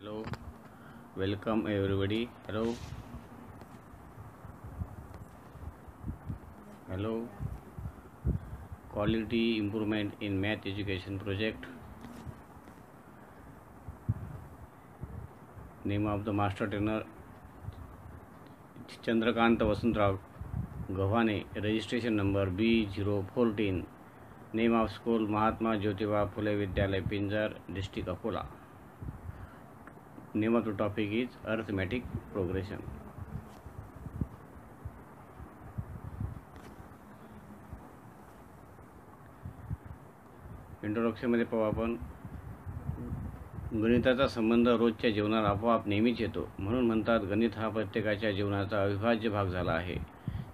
Hello, welcome everybody. Hello. Quality improvement in math education project. Name of the master trainer Chandrakant Vasuntrao Gavane. Registration number B014. Name of school Mahatma Jyotiba Phule Vidyalaya Pinjar, district Akola. Name of the topic is arithmetic progression. Introduction मध्ये पाहू आपण गणिताचा संबंध रोजच्या जीवनात आपोआप नेहमीच येतो. म्हणून म्हणतात गणित हा प्रत्येकाच्या जीवनाचा अविभाज्य भाग झाला आहे.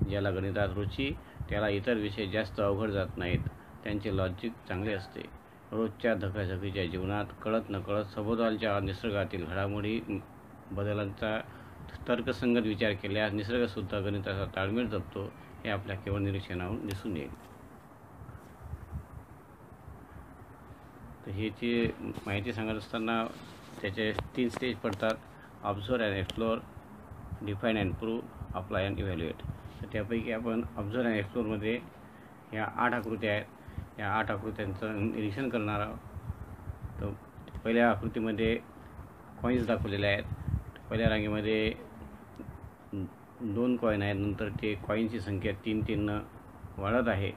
ज्याला गणितात रुची त्याला इतर विषय जास्त अवघड जात नाहीत. त्यांचे लॉजिक चांगले असते. रोजच्या धकाधकीच्या जीवनात कळत नकळत सभोवतालच्या निसर्गातील घडामोडी बदलांचा तर्कसंगत विचार केल्यास निसर्गसुद्धा गणिताचा ताळमेळ जपतो हे आपल्या केवळ निरीक्षणावरून दिसून येईल. तर ह्याची माहिती सांगत असताना त्याचे 3 स्टेज पडतात: observe and explore, define and prove, apply and evaluate. तर त्यापैकी आपण ऑब्झर्व अँड एक्सप्लोरमध्ये ह्या 8 आकृत्या आहेत. या 8 आकृत्यांचं निरीक्षण करणार आहोत. तर पहिल्या आकृतीमध्ये कॉईन्स दाखवलेले आहेत. पहिल्या रांगेमध्ये 2 कॉईन आहेत. नंतर ते कॉईनची संख्या 3 न वाढत आहे.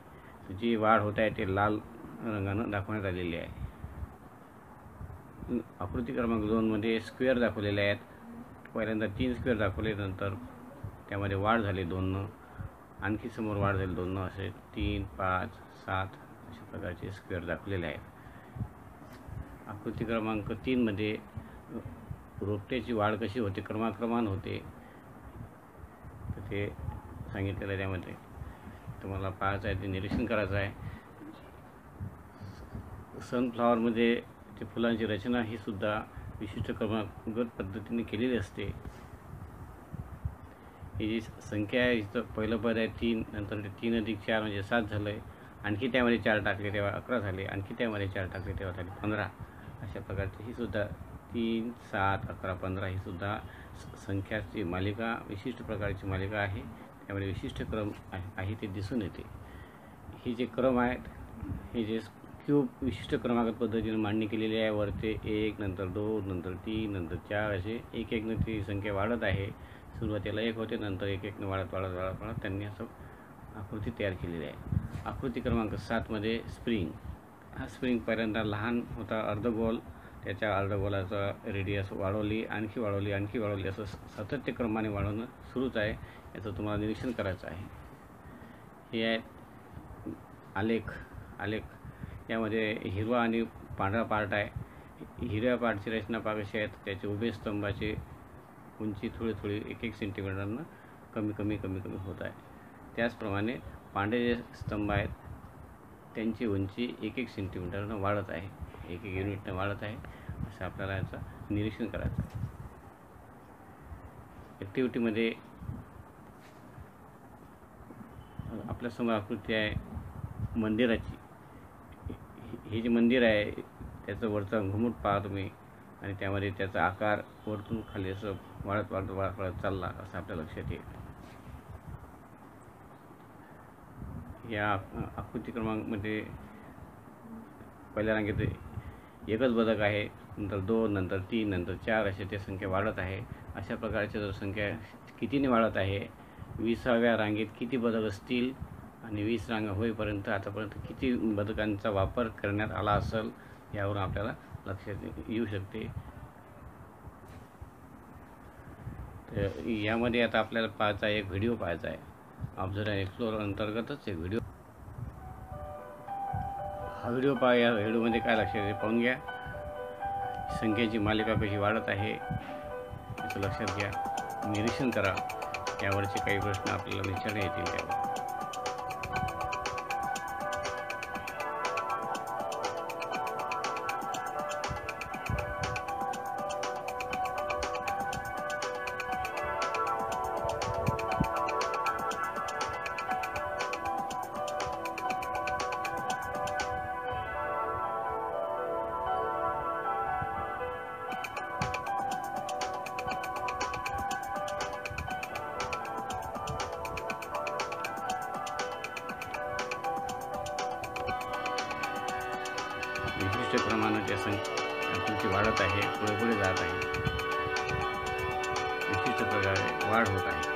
जी वाढ होत आहे ते लाल रंगानं दाखवण्यात आलेली आहे. आकृती क्रमांक 2 मध्ये स्क्वेअर दाखवलेले आहेत. पहिल्यांदा 3 स्क्वेअर दाखवले, नंतर त्यामध्ये वाढ झाली 2 आणखी समोर वाढ झाली 2 असे 3, 5, 7 अशा प्रकारचे स्क्वेअर दाखवलेले आहेत. आकृती क्रमांक 3 मध्ये रोपट्याची वाढ कशी होते, क्रमाक्रमान होते तर ते सांगितलेलं आहे. त्यामध्ये तुम्हाला पाहायचं आहे, ते निरीक्षण करायचं आहे. सनफ्लॉवरमध्ये ते फुलांची रचना ही सुद्धा विशिष्ट क्रमागत पद्धतीने केलेली असते. ही जी संख्या आहे इथं पहिलं पद आहे 3, नंतर ते 3 अधिक 4 म्हणजे 7 झालं आहे. आणखी त्यामध्ये 4 टाकले तेव्हा 11 झाले. आणखी त्यामध्ये 4 टाकले तेव्हा झाले 15. अशा प्रकारची ही सुद्धा 3, 7, 11, 15 ही सुद्धा संख्याची मालिका, विशिष्ट प्रकारची मालिका आहे. त्यामध्ये विशिष्ट क्रम आहे ते दिसून येते. ही जे क्रम आहेत हे जे क्यूब विशिष्ट क्रमागत पद्धतीने मांडणी केलेली आहे. वरते 1, नंतर 2, नंतर 3, नंतर 4 असे एक न ती संख्या वाढत आहे. सुरुवातीला 1 होते, नंतर एक वाढत त्यांनी असं आकृती तयार केलेली आहे. आकृती क्रमांक 7 मध्ये स्प्रिंग. हा स्प्रिंग पहिल्यांदा लहान होता अर्धगोल. त्याच्या अर्धगोलाचा रेडियस वाढवली, आणखी वाढवली असं सातत्यक्रमाने वाढवणं सुरूच आहे. याचं तुम्हाला निरीक्षण करायचं आहे. हे आहे आलेख. यामध्ये हिरवा आणि पांढरा पार्ट आहे. हिरव्या पार्टची रचना कशी आहे, त्याचे उभे स्तंभाची उंची थोडी 1 सेंटीमीटरनं कमी होत आहे. त्याचप्रमाणे पांढरे जे स्तंभ आहेत त्यांची उंची 1 सेंटीमीटरनं वाढत आहे, 1 युनिटनं वाढत आहे. असं आपल्याला याचं निरीक्षण करायचं आहे. ॲक्टिव्हिटीमध्ये आपल्यासमोर आकृती आहे मंदिराची. हे जे मंदिर आहे त्याचं वरचा घुमट पहा तुम्ही, आणि त्यामध्ये त्याचा आकार वरतून खाली असं वाढत चालला असं आपल्या लक्षात येईल. या आकृती क्रमांकमध्ये पहिल्या रांगेत एकच बदक आहे, नंतर 2, नंतर 3, नंतर 4 असे ते संख्या वाढत आहे. अशा प्रकारच्या जर संख्या कितीने वाढत आहे, 20व्या रांगेत किती बदक असतील आणि 20 रांगा होईपर्यंत आतापर्यंत किती बदकांचा वापर करण्यात आला असेल यावरून आपल्याला लक्षात येऊ शकते. तर यामध्ये आता आपल्याला पाहायचा एक व्हिडिओ पाहायचा आहे. ऑब्झर्व अँड एक्सप्लोर अंतर्गतच एक व्हिडिओ. हा व्हिडिओ पहा. या व्हिडिओमध्ये काय लक्षात येते पाहून घ्या. संख्येची मालिका कशी वाढत आहे याचं लक्षात घ्या. निरीक्षण करा. यावरचे काही प्रश्न आपल्याला विचारणे येतील त्यावर. विशिष्ट क्रमांकाच्या आकृती वाढत आहे, पुढे जात आहे, विशिष्ट प्रकारे वाढ होत आहे.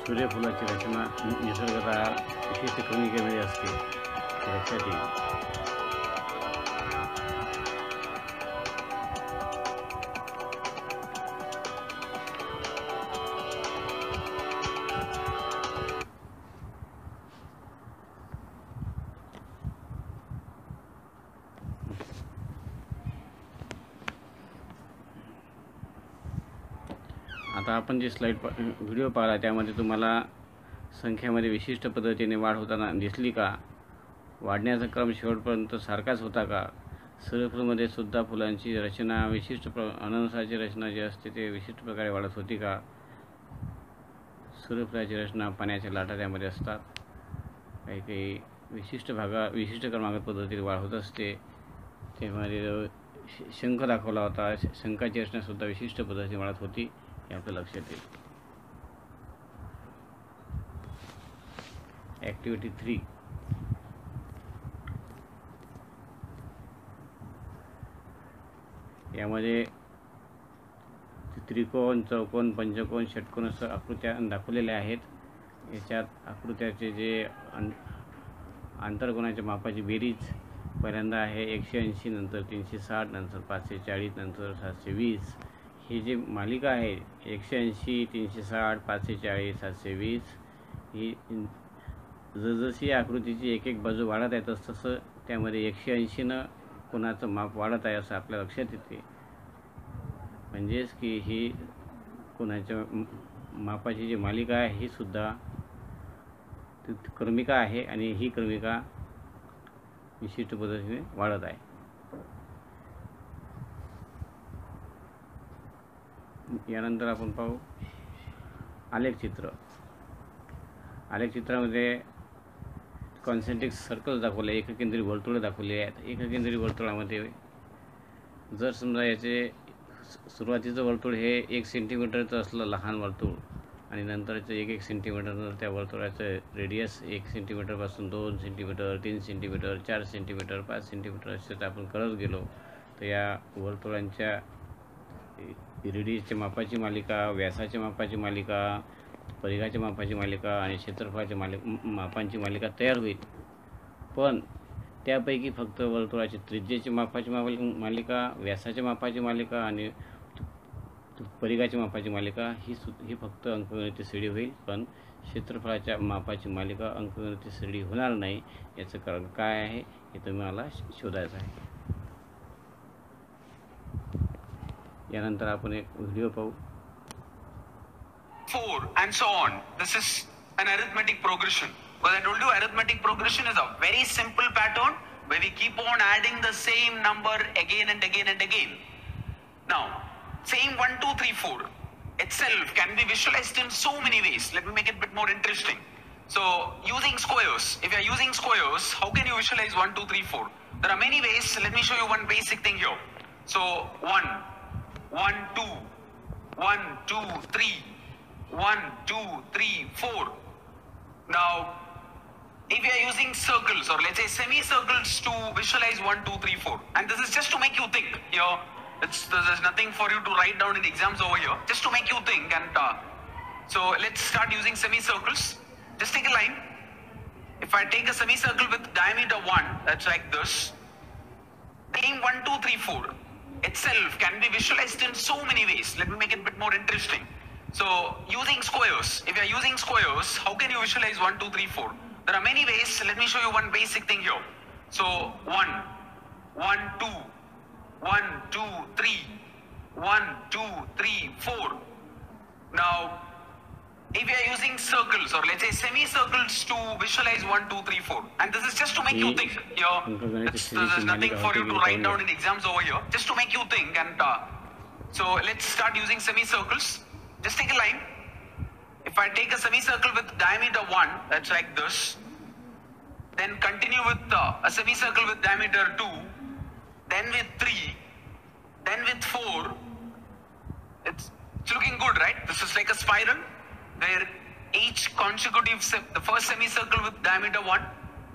सूर्यफुलाची रचना निसर्गतः विशिष्ट क्रमिकेमध्ये असते, लक्षात येईल. आता आपण जे व्हिडिओ पाहिला त्यामध्ये तुम्हाला संख्येमध्ये विशिष्ट पद्धतीने वाढ होताना दिसली का? वाढण्याचा क्रम शेवटपर्यंत सारखाच होता का? सूर्यफुलामध्ये सुद्धा फुलांची रचना विशिष्ट अननसाची रचना जी असते ते विशिष्ट प्रकारे वाढत होती का? सूर्यफुलाची रचना पाण्याच्या लाटा त्यामध्ये असतात, काही विशिष्ट क्रमांक पद्धतीने वाढ होत असते. त्यामध्ये शंख दाखवला होता, शंखाची रचना सुद्धा विशिष्ट पद्धतीने वाढत होती, हे आपलं लक्षात येईल. ॲक्टिव्हिटी 3. यामध्ये त्रिकोण, चौकोन, पंचकोन, षटकोन असं आकृत्या दाखवलेल्या आहेत. याच्यात आकृत्याचे जे आंतरकोनाच्या मापाची बेरीज पहिल्यांदा आहे 180, नंतर 360, नंतर 540, नंतर 720. ही जी मालिका आहे 180, 360, 540, 720 ही जसजशी आकृतीची एक बाजू वाढत आहे तसं त्यामध्ये 180नं कोणाचं माप वाढत आहे असं आपल्या लक्षात येते. म्हणजेच की ही कोणाच्या मापाची जी मालिका आहे ही सुद्धा क्रमिका आहे आणि ही क्रमिका विशिष्ट पद्धतीने वाढत आहे. यानंतर आपण पाहू आलेख चित्र. आलेख चित्रामध्ये कॉन्सेंट्रिक सर्कल दाखवले, एककेंद्री वर्तुळे दाखवले आहेत. एककेंद्री वर्तुळामध्ये जर समजा याचे सुरुवातीचं वर्तुळ हे 1 सेंटीमीटरचं असलं लहान वर्तुळ आणि नंतरचं 1 सेंटीमीटर, त्या वर्तुळाचं रेडियस 1 सेंटीमीटरपासून 2 सेंटीमीटर, 3 सेंटीमीटर, 4 सेंटीमीटर, 5 सेंटीमीटर असे आपण करत गेलो तर या वर्तुळांच्या रेडियसच्या मापाची मालिका, व्यासाच्या मापाची मालिका, परिघाच्या मापाची मालिका आणि क्षेत्रफळाच्या मापांची मालिका तयार होईल. पण त्यापैकी फक्त वर्तुळाची त्रिज्येची मापाची मालिका, व्यासाच्या मापाची मालिका आणि परिघाच्या मापाची मालिका ही फक्त अंकगणित श्रेणी होईल. पण क्षेत्रफळाच्या मापाची मालिका अंकगणित श्रेणी होणार नाही. याचं कारण काय आहे हे तुम्हाला शोधायचं आहे. यानंतर आपण एक व्हिडिओ पाहू. 4 and so on. This is an arithmetic progression. Because I told you arithmetic progression is a very simple pattern where we keep on adding the same number again and again and again. Now, same 1, 2, 3, 4 itself can be visualized in so many ways. Let me make it a bit more interesting. So, using squares. If you are using squares, how can you visualize 1, 2, 3, 4? There are many ways. Let me show you one basic thing here. So, 1, 1, 2, 1, 2, 3, 1, 2, 3, 4. Now, if you are using circles or let's say semicircles to visualize 1, 2, 3, 4, and this is just to make you think here. There's nothing for you to write down in exams over here. Just to make you think. And so let's start using semicircles. Just take a line. If I take a semicircle with diameter 1, that's like this. Name 1, 2, 3, 4 itself can be visualized in so many ways. Let me make it a bit more interesting. So using squares, if you are using squares, how can you visualize 1, 2, 3, 4? There are many ways. Let me show you one basic thing here. So 1, 1, 2, 1, 2, 3, 1, 2, 3, 4. Now, if you are using circles or let's say semicircles to visualize 1, 2, 3, 4, and this is just to make you think. Here, there's nothing for you to write down in exams over here. Just to make you think, and so let's start using semicircles. Just take a line. If I take a semicircle with diameter 1, that's like this. Then continue with a semicircle with diameter 2, then with 3, then with 4. It's looking good, right? This is like a spiral where each consecutive, the first semicircle with diameter 1,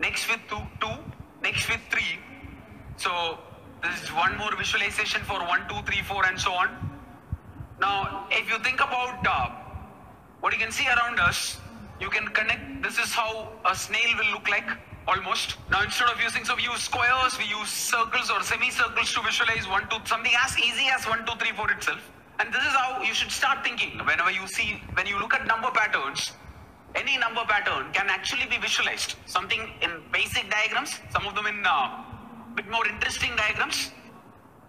next with 2, next with 3. So this is one more visualization for 1, 2, 3, 4 and so on. Now, if you think about what you can see around us, you can connect. This is how a snail will look like, almost. Now, instead of using, so we use squares, we use circles or semicircles to visualize 1, 2, something as easy as 1, 2, 3, 4 itself. And this is how you should start thinking whenever you see, when you look at number patterns, any number pattern can actually be visualized. Something in basic diagrams, some of them in bit more interesting diagrams.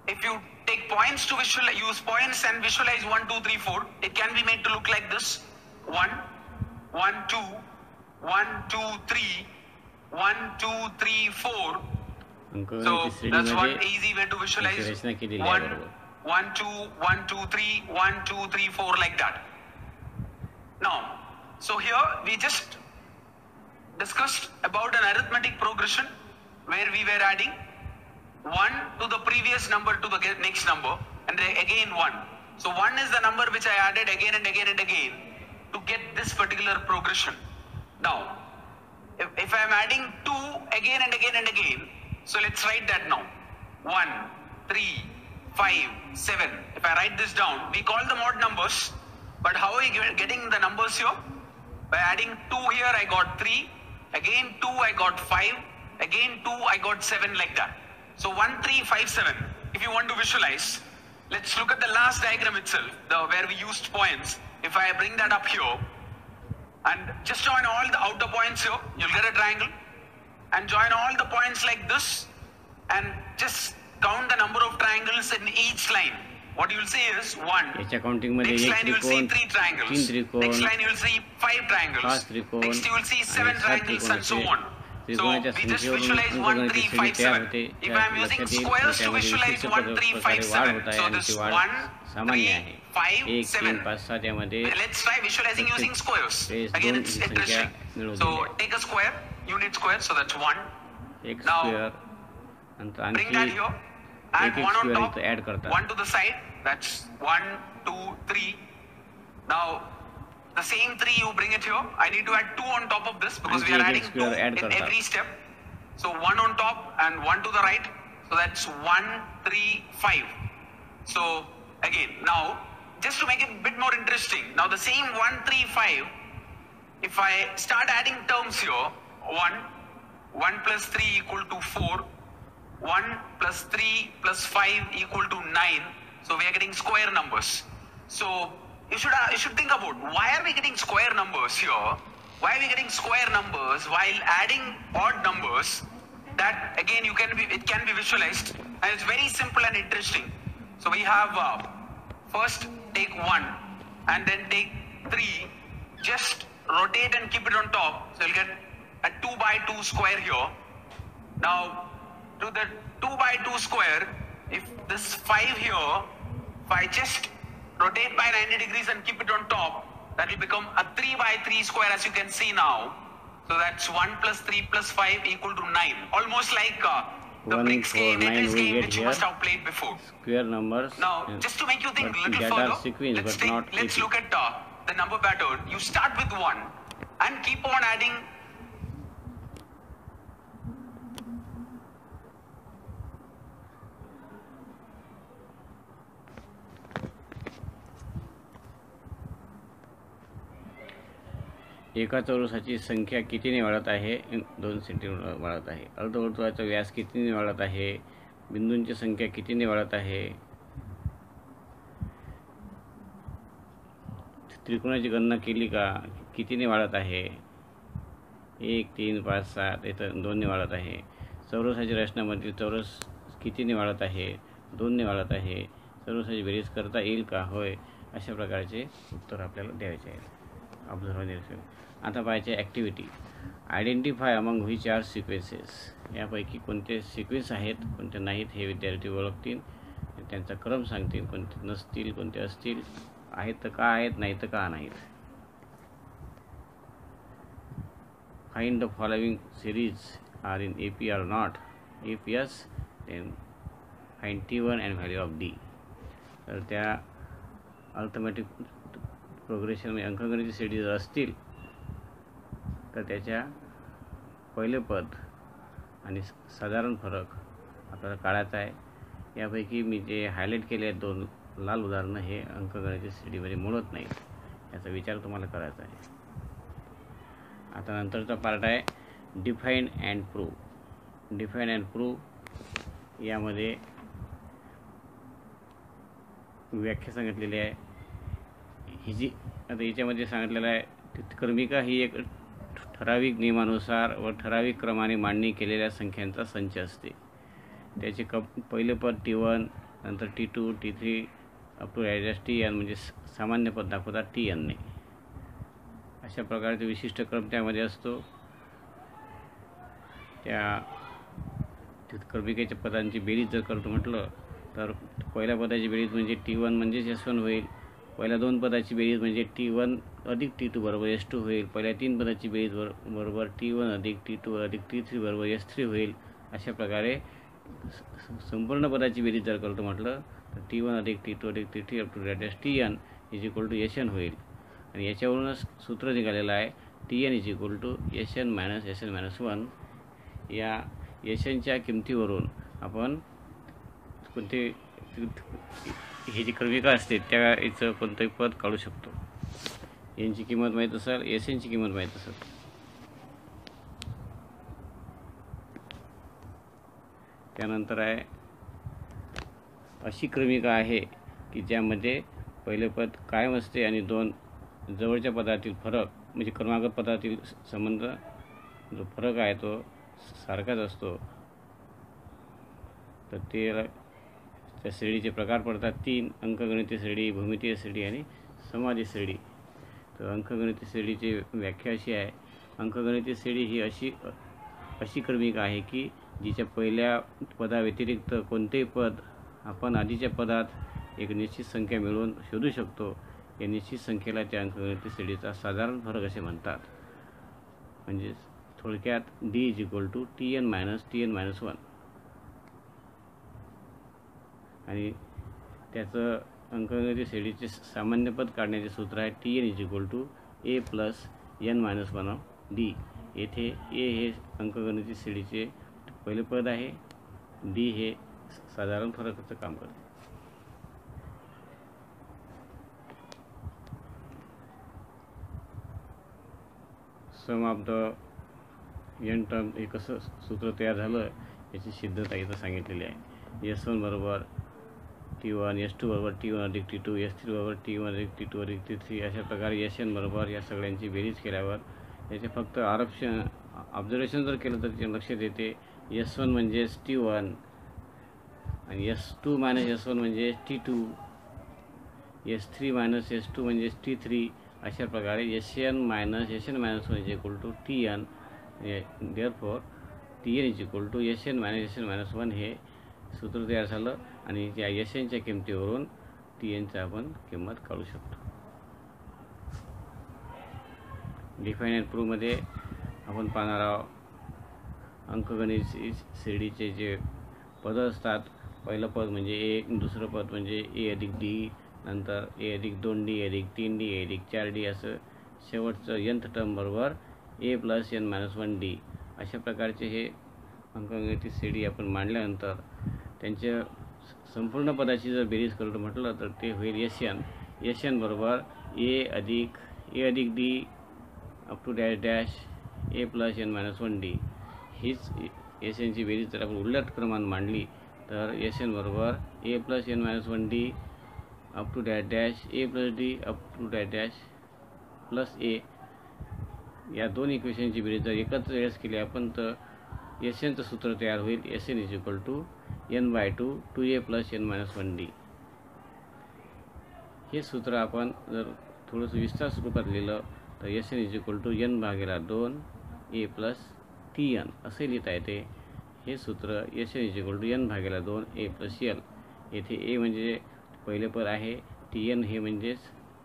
If you take points to visualize, use points and visualize 1, 2, 3, 4, it can be made to look like this. 1, 1, 2, 1, 2, 3, 1, 2, 3, 4. So that's one easy way to visualize 1, 1, 2, 1, 2, 3, 1, 2, 3, 4 like that. Now, so here we just discussed about an arithmetic progression where we were adding 1 to the previous number to the next number and again 1. So 1 is the number which I added again and again and again to get this particular progression. Now, if I am adding 2 again and again and again, so let's write that now. 1, 3, 5, 7. If I write this down, we call them odd numbers. But how are we getting the numbers here? By adding 2 here, I got 3. Again 2, I got 5. Again 2, I got 7 like that. So 1, 3, 5, 7. If you want to visualize, let's look at the last diagram itself, where we used points. If I bring that up here, and just join all the outer points here, you'll get a triangle. And join all the points like this, and just count the number of triangles in each line. What you will see is 1. Next line you will see 3 triangles. Next line you will see 5 triangles. Next you will see 7 triangles and so on. So we just visualize 1, 3, 5, 7. If I am using squares to visualize 1, 3, 5, 7. So this 1, 3, 5, 7. Let's try visualizing using squares. Again, it's interesting. So take a square, unit square. So that's 1. Now bring that here. Add 1 on top, 1 to the side. That's 1, 2, 3. Now the same 3 you bring it here. I need to add 2 on top of this because we are adding 2 in every step. So 1 on top and 1 to the right. So that's 1, 3, 5. So again, now just to make it a bit more interesting, now the same 1, 3, 5, if I start adding terms here, 1 plus 3 equal to 4, 1 plus 3 plus 5 equal to 9. So we are getting square numbers. So you should think about, why are we getting square numbers here? Why are we getting square numbers while adding odd numbers? That again it can be visualized, and it's very simple and interesting. So we have first take 1 and then take 3, just rotate and keep it on top. So you'll get a 2 by 2 square here. Now to the 2 by 2 square, if this 5 here, if I just rotate by 90 degrees and keep it on top, that will become a 3 by 3 square, as you can see now. So that's 1 plus 3 plus 5 equal to 9. Almost like the bricks game, Tetris game, which you must have played before. Square numbers. Now, just to make you think a little further, let's look at the number pattern. You start with 1 and keep on adding. एका चौरसाची संख्या कितीने वाढत आहे? 2 centimetre वाढत आहे. अर्धवर्तुळाचा व्यास कितीने वाढत आहे? बिंदूंची संख्या कितीने वाढत आहे? त्रिकोणाची गणना केली का कितीने वाढत आहे? 1, 3, 5, 7 इथं 2ने वाढत आहे. चौरसाची रचनामधील चौरस कितीने वाढत आहे? 2ने वाढत आहे. चौरसाची बेरीज करता येईल का? होय. अशा प्रकारचे उत्तर आपल्याला द्यायचे आहेत ऑब्झर्वेशन. आता पाहायचे activity. Identify among which are sequences. यापैकी कोणते सिक्वेन्स आहेत, कोणते नाहीत हे विद्यार्थी ओळखतील. त्यांचा क्रम सांगतील, कोणते नसतील, कोणते असतील, आहेत तर का आहेत, नाही तर का नाहीत. Find the following series are in AP or not. If yes, then find T1 and value of D. तर त्या अर्थमॅटिक प्रोग्रेशन अंकगणित सिरीज असतील तर त्याच्या पहिले पद आणि साधारण फरक आपल्याला काढायचा आहे. यापैकी मी जे हायलाईट केले आहेत 2 लाल उदाहरणं हे अंकगणित सिरीजमध्ये मोडत नाहीत, याचा विचार तुम्हाला करायचा आहे. आता नंतरचा पार्ट आहे define and prove. Define and prove यामध्ये व्याख्या सांगितलेली आहे. ही जी आता याच्यामध्ये सांगितलेलं आहे क्रमिका ही एक ठराविक नियमानुसार व ठराविक क्रमाने मांडणी केलेल्या संख्यांचा संच असते. त्याचे पहिले पद T1, नंतर T2, T3 up to Tn म्हणजे सामान्य पद दाखवतात Tnने. अशा प्रकारचे विशिष्ट क्रम त्यामध्ये असतो. त्या क्रमिकेच्या पदांची बेरीज जर करतो म्हटलं तर पहिल्या पदाची बेरीज म्हणजे T1 म्हणजेच S1 होईल. पहिल्या 2 पदाची बेरीज म्हणजे T1 अधिक T2 बरोबर S2 होईल. पहिल्या 3 पदाची बेरीज बरोबर T1 अधिक T2 अधिक T3 बरोबर S3 होईल. अशा प्रकारे संपूर्ण पदाची बेरीज जर करतो म्हटलं तर T1 अधिक T2 अधिक T3 up to Tn is equal to Sn होईल. आणि याच्यावरूनच सूत्र निघालेलं आहे Tn is equal to Sn minus Sn minus 1. या Snच्या किमतीवरून आपण कोणते ही जी क्रमिका असते त्या याचं कोणतंही पद काढू शकतो. यांची किंमत माहीत असेल, Snची किंमत माहीत असेल. त्यानंतर आहे अशी क्रमिका आहे की ज्यामध्ये पहिले पद कायम असते आणि 2 जवळच्या पदातील फरक म्हणजे क्रमांक पदातील संबंध जो फरक आहे तो सारखाच असतो. तर त्या श्रेणीचे प्रकार पडतात 3: अंकगणितीय श्रेणी, भूमितीय श्रेणी आणि समाधी श्रेणी. तर अंकगणितीय श्रेणीची व्याख्या अशी आहे. अंकगणितीय श्रेणी ही अशी क्रमिका आहे की जिच्या पहिल्या पदाव्यतिरिक्त कोणतेही पद आपण आधीच्या पदात एक निश्चित संख्या मिळवून शोधू शकतो. या निश्चित संख्येला त्या अंकगणितीय श्रेणीचा साधारण फरक असे म्हणतात. म्हणजे थोडक्यात D is equal to Tn minus Tn minus 1. आणि त्याचं अंकगणितीय श्रेणीचे सामान्य पद काढण्याचे सूत्र आहे Tn is equal to A plus n minus 1 of D. येथे A हे अंकगणितीय श्रेणीचे पहिले पद आहे, D हे साधारण फरकाचं काम करते. सम ऑफ द n टर्म हे कसं सूत्र तयार झालं याची सिद्धता इथं सांगितलेली आहे. S1 बरोबर T1, S2 बरोबर T1 अधिक T2, S3 बरोबर T1 अधिक T2 अधिक T3. अशा प्रकारे Sn बरोबर या सगळ्यांची बेरीज केल्यावर याचे फक्त ऑब्झर्वेशन जर केलं तर ते लक्षात येते S1 म्हणजेच T1 आणि S2 मायनस S1 म्हणजे T2, S3 मायनस S2 म्हणजे T3. अशा प्रकारे Sn minus Sn minus 1 is equal to Tn. Therefore Tn is equal to Sn minus Sn minus 1 हे सूत्र तयार झालं. आणि त्या Snच्या किमतीवरून Tnचा आपण किंमत काढू शकतो. डिफाईन अँड प्रूव्हमध्ये आपण पाहणार आहोत अंकगणित श्रेणीचे जे पद असतात. पहिलं पद म्हणजे A, दुसरं पद म्हणजे A अधिक D, नंतर A अधिक 2D, A अधिक 3D, A अधिक 4D असं शेवटचं nth टर्म बरोबर A plus n minus 1D. अशा प्रकारचे हे अंकगणित श्रेणी आपण मांडल्यानंतर त्यांच्या संपूर्ण पदाची जर बेरीज करतो म्हटलं तर ते होईल Sn बरोबर A अधिक D up to dash A plus n minus 1D. हीच Snची बेरीज जर आपण उलट क्रमाने मांडली तर Sn बरोबर A plus n minus 1D up to dash A plus D up to dash plus A या दोन इक्वेशनची बेरीज जर एकत्र वेळेस केली आपण तर एस एनचं सूत्र तयार होईल. S N is equal to n/2 2a + n-1d. हे सूत्र आपण जर थोडंसं विस्तार स्वरूपात लिहिलं तर S N is equal to n/2 a + tn असे लिहिता येते. हे सूत्र S N is equal to n/2 a + l. येथे ए म्हणजे पहिले पद आहे, tn हे म्हणजेच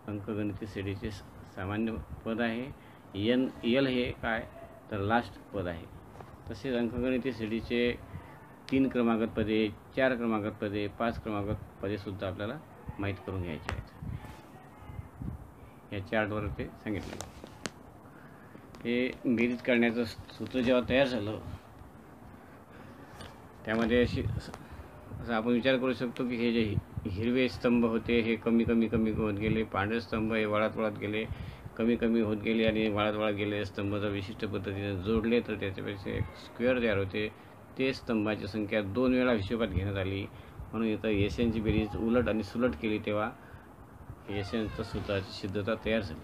अंकगणिती श्रेणीचे सामान्य पद आहे, l हे काय तर लास्ट पद आहे. तसेच अंकगणिती श्रेणीचे 3 क्रमांकात पदे, 4 क्रमांकात पदे, 5 क्रमांकात पदे सुद्धा आपल्याला माहीत करून घ्यायचे आहेत. या चार्टवर ते सांगितले. हे बेरीज करण्याचं सूत्र जेव्हा तयार झालं त्यामध्ये असं आपण विचार करू शकतो की हे जे हिरवे स्तंभ होते हे कमी होत गेले, पांढरे स्तंभ हे वाढत गेले, कमी होत गेले आणि वाढत गेले. स्तंभ जर विशिष्ट पद्धतीने जोडले तर त्याच्यापेक्षा एक स्क्वेअर तयार होते. ते स्तंभाची संख्या 2 वेळा हिशोबात घेण्यात आली. म्हणून इथं एस एनची बेरीज उलट आणि सुलट केली तेव्हा एस एनचं सूत्राची सिद्धता तयार झाली.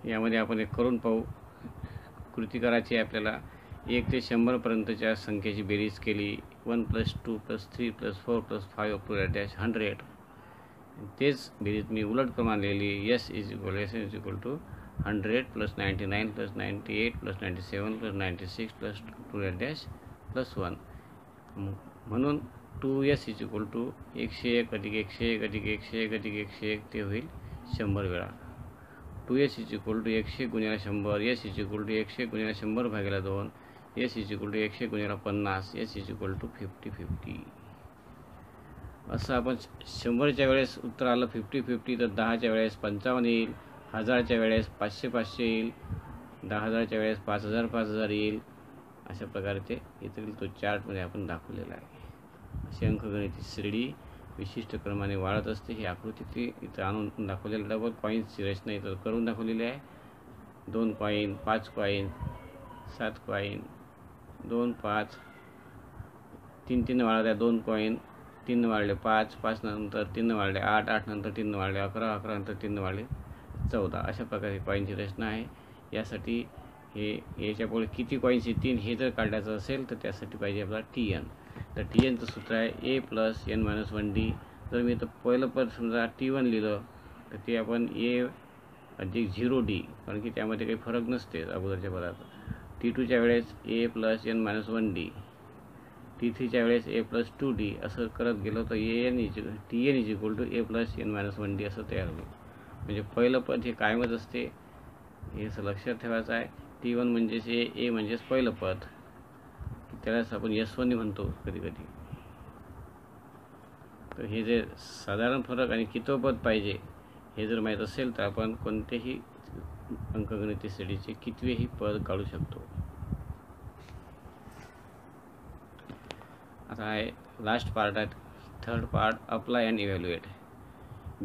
यामध्ये आपण एक करून पाहू. कृती करायची आहे आपल्याला. 1 ते 100 पर्यंतच्या संख्येची बेरीज केली. 1 + 2 + 3 + 4 + 5 up to -100. तेच बेरीज मी उलट क्रमाने लिहिली. S N is equal to 100 + 99 + 98 + 97 + 96 + 2 +1. म्हणून 2s इज इक्वल टू 101 + 101 + 101 + 101 ते होईल 100 वेळा. 2s is equal to 100 × 100. s is equal to 100 × 100/2. s is equal to 100 × 50. s is equal to 50-50. असं आपण 100च्या वेळेस उत्तर आलं 50-50 तर 10च्या वेळेस 55 येईल, 1000च्या वेळेस 500-500 येईल, 10,000च्या वेळेस 5,000-5,000 येईल. अशा प्रकारे ते इथे तो चार्टमध्ये आपण दाखवलेला आहे. अशी अंकगणिती श्रेणी विशिष्ट क्रमाने वाढत असते. ही आकृती ती इथं आणून दाखवलेलं. डबल कॉईन्सची रचना इथं करून दाखवलेली आहे. 2 कॉईन, 5 कॉईन, 7 कॉईन, 2, 5, 3 वाढल्या, 2 कॉईन, 3 वाढले 5, 5 नंतर 3 वाढले 8, 8 नंतर 3 वाढले 11, 11 नंतर 3 वाढले 14. अशा प्रकारे कॉईनची रचना आहे. यासाठी हे याच्यापुढे किती कॉईन्स येतील हे जर काढायचं असेल तर त्यासाठी पाहिजे आपल्याला tn. तर tnचं सूत्र आहे a + n-1d. जर मी तर पहिलं पद समजा t1 लिहिलं तर ते आपण a + 0d, कारण की त्यामध्ये काही फरक नसते अगोदरच्या पदात. t2च्या वेळेस a + n-1d, t3च्या वेळेस a + 2d असं करत गेलो तर tn is equal to a + n-1d असं तयार होईल. म्हणजे पहिलं पद हे कायमच असते, हे असं लक्षात ठेवायचं आहे. t1 म्हणजेच a म्हणजेच पहिलं पद, त्यालाच आपण s1 म्हणतो कधी. तर हे जे साधारण फरक आणि कितवं पद पाहिजे हे जर माहीत असेल तर आपण कोणत्याही अंकगणिती श्रेणीचे कितवेही पद काढू शकतो. आता आहे लास्ट पार्ट आहे, third part, apply and evaluate.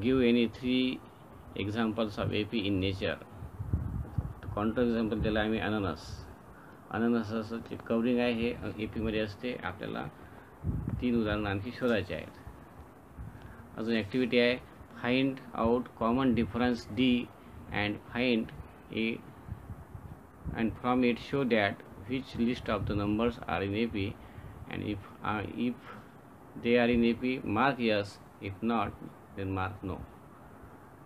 Give any 3 examples of AP in nature. Counter example दिला आम्ही अननसाचं जे कवरिंग आहे हे AP असते. आपल्याला 3 उदाहरणं आणखी शोधायचे आहेत. अजून ॲक्टिव्हिटी आहे, find out common difference D and find A and from it show that which list of the numbers are in AP, and if they are in AP mark yes, if not then mark no.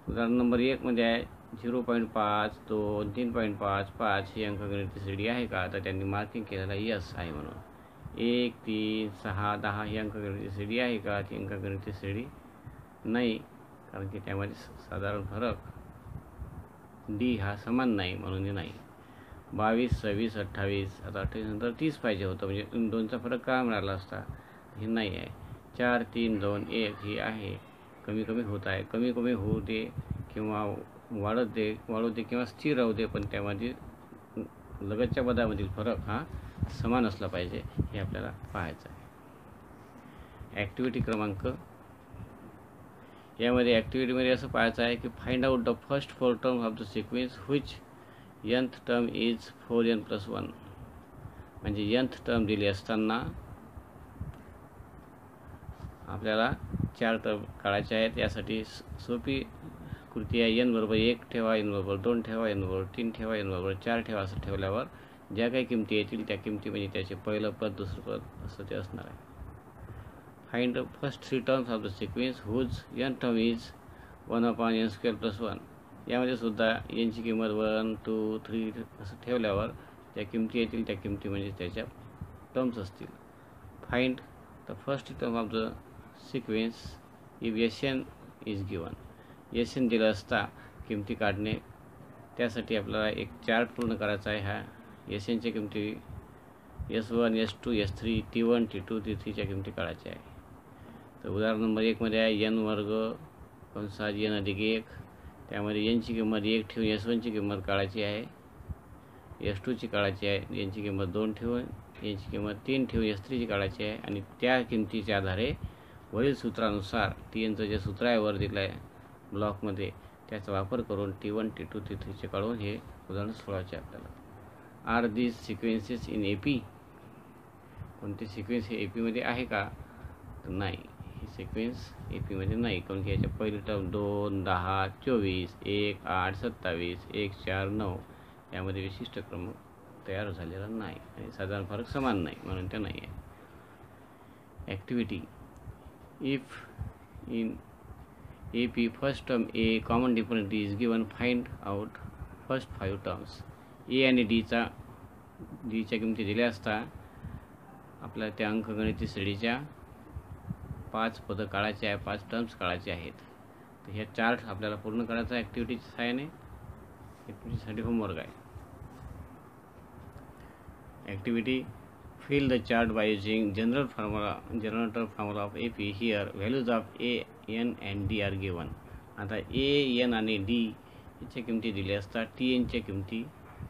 उदाहरण number 1 मध्ये आहे 0.5, 2, 3.5, 5 ही अंकगणिती श्रेणी आहे का, तर त्यांनी marking केलेलं yes आहे म्हणून. 1, 3, 6, 10 ही अंकगणिती श्रेणी आहे का, ती अंकगणिती श्रेणी नाही, कारण की त्यामध्ये साधारण फरक D हा समान नाही म्हणून हे नाही. 22, 26, 28, आता 28 नंतर 30 पाहिजे होतं, म्हणजे 2चा फरक का मिळाला असता, हे नाही आहे. 4, 3, 2, 1 ही आहे, कमी होत आहे. कमी होऊ दे किंवा वाढू दे किंवा स्थिर राहू दे, पण त्यामध्ये लगतच्या पदामधील फरक हा समान असला पाहिजे, हे आपल्याला पाहायचं आहे. ॲक्टिव्हिटी क्रमांक, यामध्ये ॲक्टिव्हिटीमध्ये असं पाहायचं आहे की find out the first 4 terms of the sequence which nth term is 4n+1. म्हणजे nth टर्म दिली असताना आपल्याला 4 टर्म काढायचे आहेत. यासाठी सोपी कृती आहे. n बरोबर 1 ठेवा, n बरोबर 2 ठेवा, n बरोबर 3 ठेवा, n बरोबर 4 ठेवा. असं ठेवल्यावर ज्या काही किमती येतील त्या किमती म्हणजे त्याचे पहिलं पद, दुसरं पद असं ते असणार आहे. Find the first 3 terms of the sequence whose n term is 1/n² + 1. यामध्ये सुद्धा n ची किंमत 1, 2, 3 असं ठेवल्यावर ज्या किमती येतील त्या किमती म्हणजे त्याच्या टर्म्स असतील. Find the first term of the sequence if Sn is given. Sn दिलं असता किमती काढणे, त्यासाठी आपल्याला एक चार्ट पूर्ण करायचा आहे. हा Snच्या किमती S1, S2, S3, T1, T2, T3च्या किमती काढायच्या आहे. तर उदाहरण नंबर 1 मध्ये आहे n वर्ग कंसात n अधिक 1. त्यामध्ये n ची किंमत 1 ठेवून S1 ची किंमत काढायची आहे, S2 ची काढायची आहे, n ची किंमत 2 ठेवून, n ची किंमत 3 ठेवून S3 ची काढायची आहे. आणि त्या किमतीच्या आधारे वरील सूत्रानुसार Tnचं जे सूत्र आहे वर दिलं आहे ब्लॉकमध्ये, त्याचा वापर करून T1, T2, T3चे काढून हे उदाहरण सोडवायचे आपल्याला. Are these sequences in AP. कोणते सिक्वेन्स हे AP मध्ये आहे का? तर नाही, ही सिक्वेन्स AP मध्ये नाही. कारण की याच्या पहिली टर्म 2, 10, 24, 1, 8, 27, 1, 4, 9 यामध्ये विशिष्ट क्रम तयार झालेला नाही आणि साधारण फरक समान नाही, म्हणून ते नाही आहे. Activity. If in AP first term A common difference is given, find out first 5 terms. A आणि Dच्या किमती दिल्या असता आपल्याला त्या अंकगणिती श्रेणीच्या 5 पदं काढायचे आहे, 5 टर्म्स काढायचे आहेत. तर ह्या चार्ट आपल्याला पूर्ण करायचा आहे ॲक्टिव्हिटीच्या सहाय्याने. ॲक्टिव्हिटीसाठी होमवर्क आहे. Activity. fill the chart by using general term formula of AP. Here values of A, N and D are given. आता A, N आणि D च्या किमती दिल्या असतात. Tn च्या किमती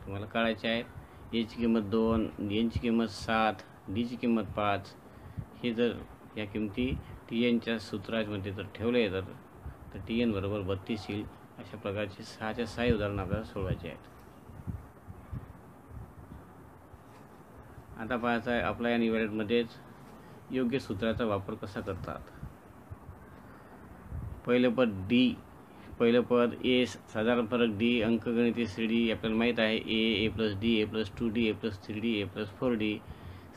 तुम्हाला काढायच्या आहेत. A ची किंमत 2, N ची किंमत 7, D ची किंमत 5. हे जर या किमती Tnच्या सूत्रामध्ये जर ठेवले तर Tn बरोबर 32 येईल. अशा प्रकारचे 6च्या 6 उदाहरणं आपल्याला सोडवायचे आहेत. आता पाहायचं आहे अप्लाय आणि इव्हॅल्युएटमध्येच योग्य सूत्राचा वापर कसा करतात. पहिलं पद A, साधारण फरक D, अंकगणिती श्रेणी आपल्याला माहीत आहे A + D, A + 2D, A + 3D, A + 4D.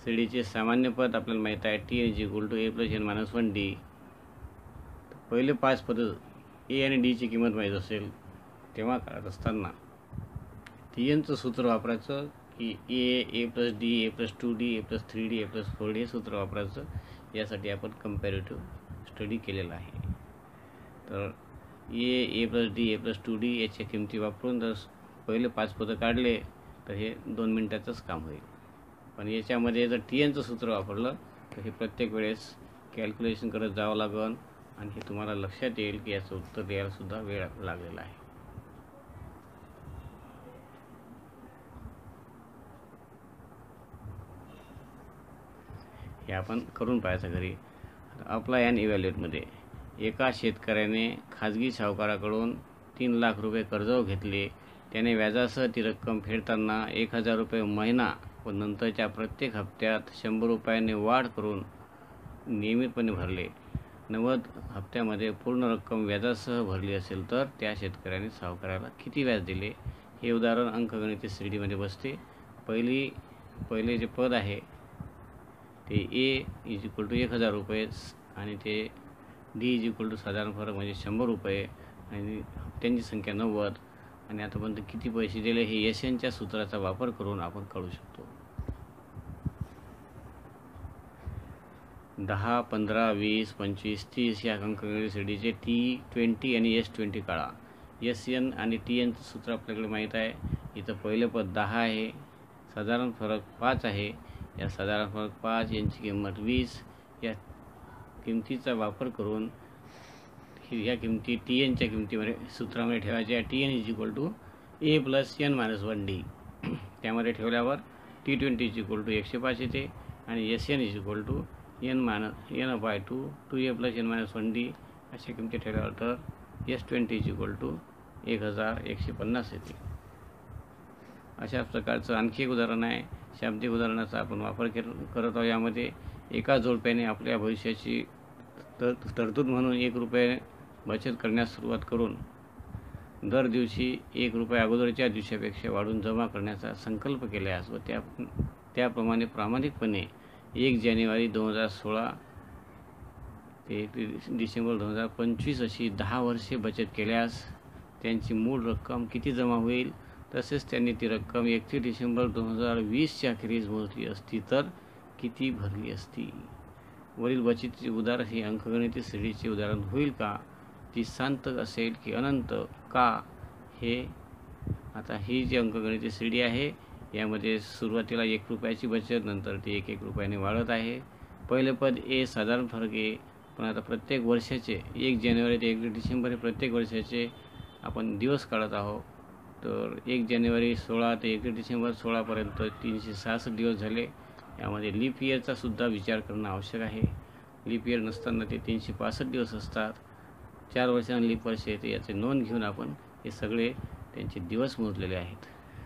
श्रेणीचे सामान्य पद आपल्याला माहीत आहे Tn = A + n - 1D. पहिले 5 पद A आणि D ची किंमत माहीत असेल तेव्हा काढत असताना Tnचं सूत्र वापरायचं की A + D, A + 2D, A + 3D, A + 4D हे सूत्र वापरायचं. यासाठी आपण कंपॅरेटिव्ह स्टडी केलेला आहे. तर A + D, A + 2D याच्या किमती वापरून जर पहिले 5 पदं काढले तर हे 2 मिनिटाचंच काम होईल. पण याच्यामध्ये जर Tnचं सूत्र वापरलं तर हे प्रत्येक वेळेस कॅल्क्युलेशन करत जावं लागेल आणि हे तुम्हाला लक्षात येईल की याचं उत्तर द्यायला सुद्धा वेळ लागलेला आहे. हे आपण करून पाहायचं घरी. अप्लाय अँड इव्हॅल्युएटमध्ये एका शेतकऱ्याने खाजगी सावकाराकडून 3 लाख रुपये कर्ज घेतले. त्याने व्याजासह ती रक्कम फेडताना 1000 रुपये महिना व नंतरच्या प्रत्येक हप्त्यात 100 रुपयांनी वाढ करून नियमितपणे भरले. 90 हप्त्यामध्ये पूर्ण रक्कम व्याजासह भरली असेल तर त्या शेतकऱ्याने सावकाराला किती व्याज दिले. हे उदाहरण अंकगणिती श्रेणीमध्ये बसते. पहिले जे पद आहे ते A = 1000 रुपये आणि ते D = साधारण फरक म्हणजे 100 रुपये आणि हप्त्यांची संख्या 90 आणि आतापर्यंत किती पैसे दिले हे Snच्या सूत्राचा वापर करून आपण काढू शकतो. 10, 15, 20, 25, 30 या अंकगणित श्रेणीचे T20 आणि S20 काढा. Sn आणि Tnचं सूत्र आपल्याकडे माहीत आहे. इथं पहिलं पद 10 आहे, साधारण फरक 5 आहे. या साधारण फरक 5, यांची किंमत 20 या किमतीचा वापर करून ह्या किमती Tnच्या किमतीमध्ये सूत्रामध्ये ठेवायच्या. Tn = A + n - 1D. त्यामध्ये ठेवल्यावर T20 = 105 येते आणि Sn = n/2 2A + n - 1D अशा किमती ठेवल्यावर तर S20 = 1150 येते. अशा प्रकारचं आणखी एक उदाहरण आहे. शाब्दिक उदाहरणाचा आपण वापर करत आहोत. यामध्ये एका जोडप्याने आपल्या भविष्याची तरतूद म्हणून 1 रुपये बचत करण्यास सुरुवात करून दर दिवशी 1 रुपया अगोदरच्या दिवसापेक्षा वाढून जमा करण्याचा संकल्प केल्यास व त्याप्रमाणे प्रामाणिकपणे 1 जानेवारी 2016 ते 31 डिसेंबर 2025 अशी 10 वर्षे बचत केल्यास त्यांची मूळ रक्कम किती जमा होईल, तसेच त्यांनी ती रक्कम 31 डिसेंबर 2020च्या अखेरीस मोजली असती तर किती भरली असती. वरील बचतीचे उदाहरण हे अंकगणिती श्रेणीचे उदाहरण होईल का, ती शांत असेल की अनंत का, हे आता ही जी अंकगणिती श्रेणी आहे यामध्ये सुरुवातीला 1 रुपयाची बचत, नंतर ती 1 रुपयाने वाढत आहे. पहिले पद ए साधारण फरक आहे, पण आता प्रत्येक वर्षाचे 1 जानेवारी ते 1 डिसेंबर हे प्रत्येक वर्षाचे आपण दिवस काढत आहोत. तर 1 जानेवारी 16 ते 1 डिसेंबर 16पर्यंत 366 दिवस झाले. यामध्ये लीप इयरचा सुद्धा विचार करणं आवश्यक आहे. लीप इयर नसताना ते 365 दिवस असतात. 4 वर्षांनी लीप वर्ष येते, याची नोंद घेऊन आपण हे सगळे त्यांचे दिवस मोजलेले आहेत.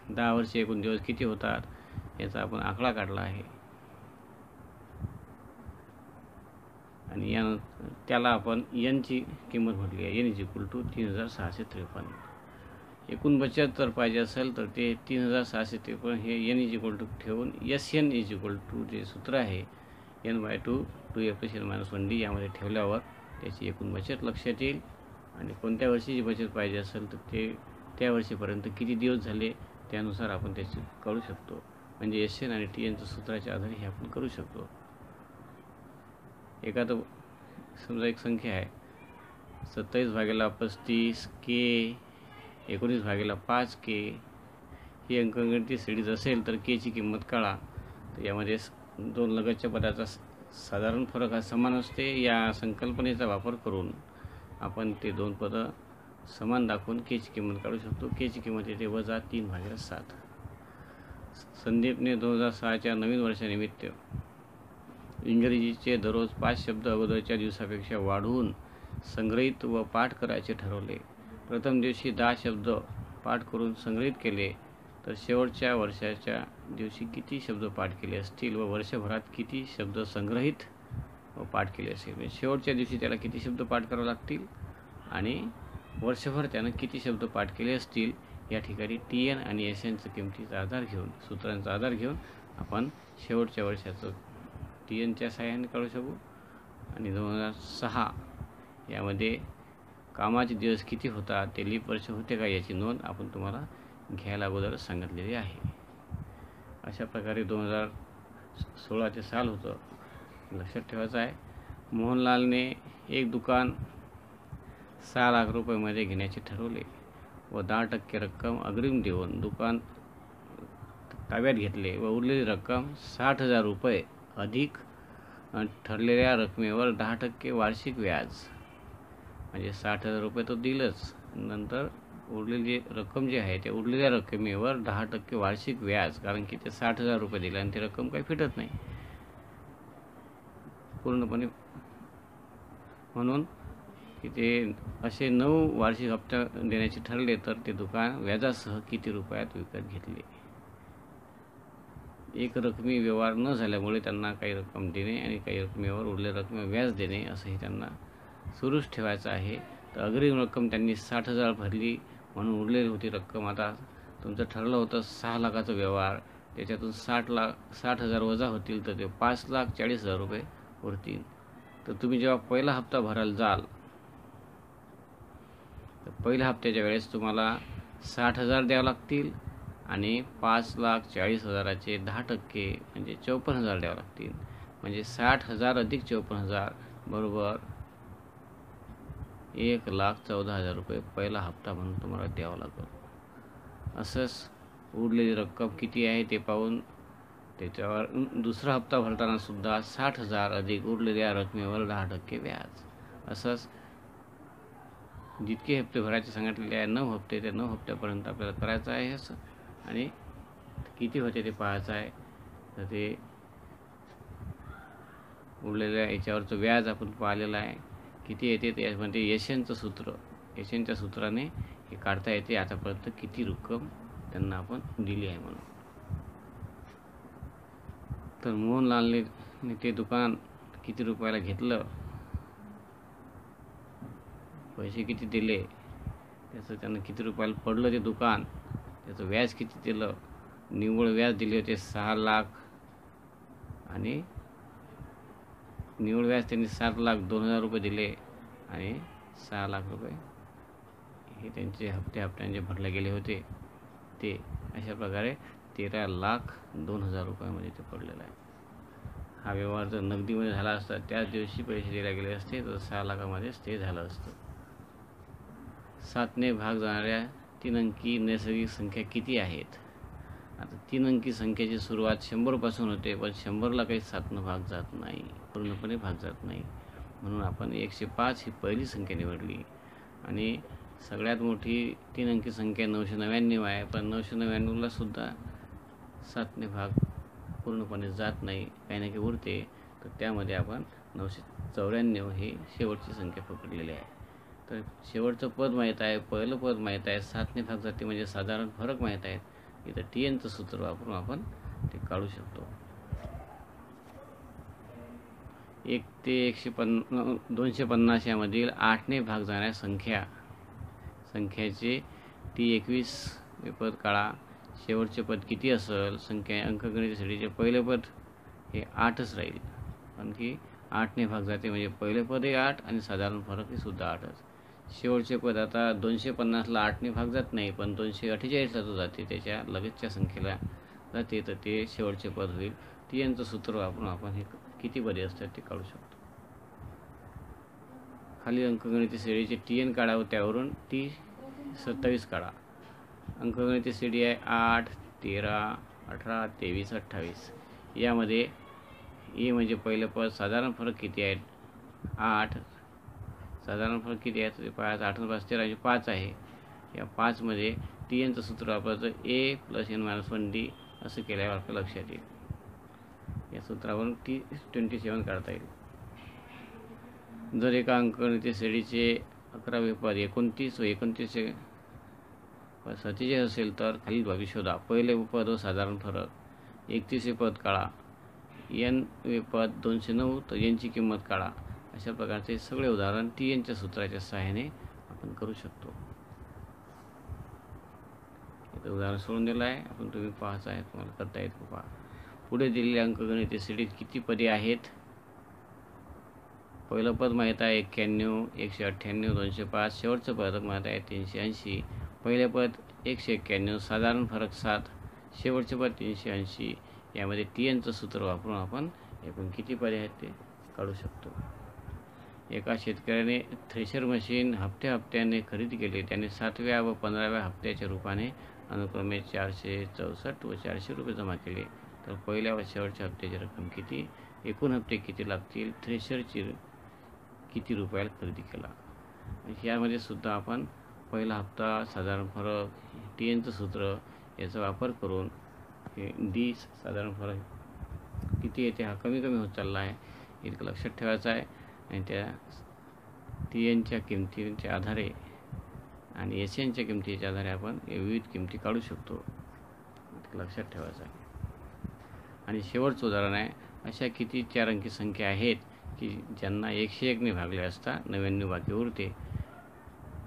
10 वर्षे एकूण दिवस किती होतात याचा आपण आकडा काढला आहे आणि त्याला आपण एनची किंमत म्हटली आहे. एन = 3653. एकूण बचत जर पाहिजे असेल तर ते 3653 हे एन ठेवून SN जे सूत्र आहे n/2 2f+n-1d यामध्ये ठेवल्यावर त्याची एकूण बचत लक्षात येईल. आणि कोणत्या वर्षीची बचत पाहिजे असेल तर ते त्या वर्षीपर्यंत किती दिवस झाले त्यानुसार आपण त्याची करू शकतो. म्हणजे SN आणि TNच्या सूत्राच्या आधारे हे आपण करू शकतो. एखादं समजा एक संख्या आहे 27/35 के 19/5 के, ही अंकगणिती श्रेणी असेल तर केची किंमत काढा. तर यामध्ये 2 लगतच्या पदाचा साधारण फरक हा समान असते. या संकल्पनेचा वापर करून आपण ते 2 पदं समान दाखवून केची किंमत काढू शकतो. केची किंमत येते -3/7. संदीपने 2006च्या नवीन वर्षानिमित्त इंग्रजीचे दररोज 5 शब्द अगोदरच्या दिवसापेक्षा वाढवून संग्रहित व पाठ करायचे ठरवले. प्रथम दिवशी 10 शब्द पाठ करून संग्रहित केले तर शेवटच्या वर्षाच्या दिवशी किती शब्द पाठ केले असतील व वर्षभरात किती शब्द संग्रहित व पाठ केले असेल. म्हणजे शेवटच्या दिवशी त्याला किती शब्द पाठ करावे लागतील आणि वर्षभर त्यानं किती शब्द पाठ केले असतील. या ठिकाणी TN आणि SNच्या किमतीचा आधार घेऊन, सूत्रांचा आधार घेऊन आपण शेवटच्या वर्षाचं TNच्या सहाय्याने काढू शकू. आणि 2006 यामध्ये कामाचे दिवस किती होतात, ते लीप वर्ष होते का याची नोंद आपण तुम्हाला घ्यायला अगोदरच सांगितलेली आहे. अशा प्रकारे 2016 ते साल होतं, लक्षात ठेवायचं आहे. मोहनलालने एक दुकान 6 लाख रुपयामध्ये घेण्याचे ठरवले व 10% रक्कम अग्रिम देऊन दुकान ताब्यात घेतले व उरलेली रक्कम 60,000 रुपये अधिक ठरलेल्या रकमेवर 10% वार्षिक व्याज, म्हणजे 60,000 रुपये तो दिलंच, नंतर उरलेली रक्कम जी आहे त्या उरलेल्या रकमेवर 10% वार्षिक व्याज, कारण की ते 60,000 रुपये दिले आणि ती रक्कम काही फिटत नाही पूर्णपणे. म्हणून की ते असे 9 वार्षिक हप्ता देण्याचे ठरले तर ते दुकान व्याजासह किती रुपयात विकत घेतले. एक रकमी व्यवहार न झाल्यामुळे त्यांना काही रक्कम देणे आणि काही रकमेवर उरलेल्या रकमेवर व्याज देणे असंही त्यांना सुरूच ठेवायचं आहे. तर अग्रिम रक्कम त्यांनी 60,000 भरली म्हणून उरलेली होती रक्कम. आता तुमचं ठरलं होतं 6 लाखाचा व्यवहार, त्याच्यातून 60,000 वजा होतील तर ते 5,40,000 रुपये उरतील. तर तुम्ही जेव्हा पहिला हप्ता भरायला जाल तर पहिल्या हप्त्याच्या वेळेस तुम्हाला 60,000 द्यावं लागतील आणि 5,40,000चे 10% म्हणजे 54,000 द्यावं लागतील. म्हणजे 60,000 अधिक 54,000 बरोबर 1,14,000 रुपये पहिला हप्ता म्हणून तुम्हाला द्यावा लागेल. असंच उरलेली रक्कम किती आहे ते पाहून त्याच्यावर दुसरा हप्ता भरताना सुद्धा 60,000 अधिक उरलेल्या रकमेवर 10% व्याज. असंच जितके हप्ते भरायचे सांगितलेले आहे 9 हप्ते, त्या 9 हप्त्यापर्यंत आपल्याला करायचं आहे असं. आणि किती होते ते पाहायचं आहे. तर ते उरलेल्या याच्यावरचं व्याज आपण पाहिलेलं आहे किती येते. त्यामध्ये SNचं सूत्र, SNच्या सूत्राने हे काढता येते आतापर्यंत किती रक्कम त्यांना आपण दिली आहे म्हणून. तर मोहनलालने ते दुकान किती रुपयाला घेतलं पैसे किती दिले, त्याचं त्यांना किती रुपयाला पडलं ते दुकान, त्याचं व्याज किती दिलं, निव्वळ व्याज दिले होते 6 लाख आणि निव्वळ व्याज त्यांनी 7,02,000 रुपये दिले आणि 6 लाख रुपये हे त्यांचे हप्त्याने भरले गेले होते ते. अशा प्रकारे 13,02,000 रुपयामध्ये ते पडलेलं आहे. हा व्यवहार जर नगदीमध्ये झाला असता, त्याच दिवशी पैसे दिले गेले असते, तर 6 लाखामध्येच ते झालं असतं. 7ने भाग जाणाऱ्या 3 अंकी नैसर्गिक संख्या किती आहेत? आता 3 अंकी संख्येची सुरुवात 100 पासून होते, पण 100ला काही 7ने भाग जात नाही, पूर्णपणे भाग जात नाही. म्हणून आपण 105 ही पहिली संख्या निवडली. आणि सगळ्यात मोठी 3 अंकी संख्या 999 आहे, पण 999ला सुद्धा 7ने भाग पूर्णपणे जात नाही, काही ना काही उरते. तर त्यामध्ये आपण 994 ही शेवटची संख्या पकडलेली आहे. तर शेवटचं पद माहीत आहे, पहिलं पद माहीत आहे, 7ने भाग जाते म्हणजे साधारण फरक माहीत आहे. इथं TNचं सूत्र वापरून आपण ते काढू शकतो. 1 ते 250 यामधील 8ने भाग जाणाऱ्या संख्याचे T21 हे पद काढा. शेवटचे पद किती असेल? संख्या अंकगणितासाठीचे पहिले पद हे 8च राहील, कारण की 8ने भाग जाते म्हणजे पहिले पद हे 8 आणि साधारण फरक हे सुद्धा 8च. शेवटचे पद आता 250ला 8ने भाग जात नाही, पण 248ला तो जाते, त्याच्या लगेचच्या संख्येला जाते, तर ते शेवटचे पद होईल. TNचं सूत्र वापरून आपण हे किती पदे असतात ते काढू शकतो. खाली अंकगणित श्रेणीचे TN काढा व त्यावरून T27 काढा. अंकगणित श्रेणी आहे 8, 13, 18, 23, 28. यामध्ये ए म्हणजे पहिलं पद, साधारण फरक किती आहेत? 8. साधारण फरक किती आहे? ते 5. 8 5 13 5 आहे. या 5 मध्ये TNचं सूत्र वापरायचं A + n-1D असं केल्यावर आपल्या लक्षात येईल. या सूत्रावरून T27 काढता येईल. जर एका अंकगणित श्रेणीचे 11वे पद 29 व 29 47 असेल तर खालील बाबी शोधा. पहिले पद व साधारण फरक. 31वे पद काढा. n-वे पद 209 तर n ची किंमत काढा. अशा प्रकारचे सगळे उदाहरण TNच्या सूत्राच्या सहाय्याने आपण करू शकतो. इथं उदाहरण सोडून दिलं आहे, आपण तुम्ही पाहायचं आहे, तुम्हाला करता येईल पहा. पुढे दिलेल्या अंकगणित श्रेणीत किती पदे आहेत? पहिलं पद माहीत आहे 91, 198, 205. शेवटचं पद माहीत आहे 380. पहिले पद 191, साधारण फरक 7. शेवटचे पद 380. यामध्ये TNचं सूत्र वापरून आपण एकूण किती पदे आहेत ते काढू शकतो. एका शेतकऱ्याने थ्रेशर मशीन हप्त्याने खरेदी केली. त्याने 7व्या व 15व्या हप्त्याच्या रूपाने अनुक्रमे 464 व 400 रुपये जमा केले. तर पहिल्या व शेवटच्या हप्त्याची रक्कम किती? एकूण हप्ते किती लागतील? थ्रेशरची किती रुपयाला खरेदी केला? यामध्ये सुद्धा आपण पहिला हप्ता, साधारण फरक, TNचं सूत्र याचा वापर करून हे D साधारण फरक किती येते हा कमी होत चालला आहे, इतकं लक्षात ठेवायचं आहे. आणि त्या TNच्या किमतीच्या आधारे आणि SNच्या किमतीच्या आधारे आपण विविध किमती काढू शकतो, लक्षात ठेवायचं आहे. आणि शेवटचं उदाहरण आहे, अशा किती 4 अंकी संख्या आहेत की ज्यांना 101 ने भागले असता 99 बाकी उरते?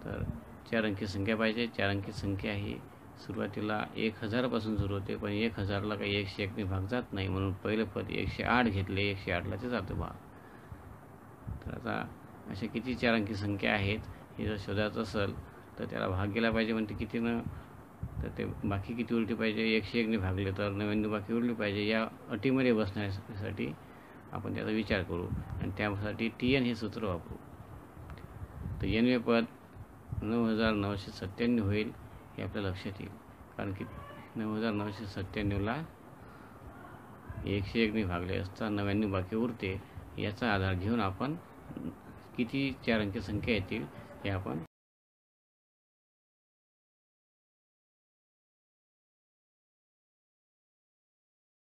तर 4 अंकी संख्या पाहिजे. 4 अंकी संख्या ही सुरुवातीला 1000 पासून सुरू होते, पण 1000ला काही 101 ने भाग जात नाही, म्हणून पहिलं पद 108 घेतले, 108ला ते जातं भाग. तर आता अशा किती 4 अंकी संख्या आहेत हे जर शोधायचं असेल तर त्याला भाग गेला पाहिजे. म्हणते कितीनं? तर ते बाकी किती उरली पाहिजे? 101 ने भागले तर 99 बाकी उरली पाहिजे. या अटीमध्ये बसण्यासाठी आपण त्याचा विचार करू आणि त्यासाठी TN हे सूत्र वापरू. तर n-वे पद 9997 होईल हे आपल्या लक्षात येईल, कारण की 9997ला 101 ने भागले असता 99 बाकी उरते. याचा आधार घेऊन आपण किती 4 अंकी संख्या येतील हे आपण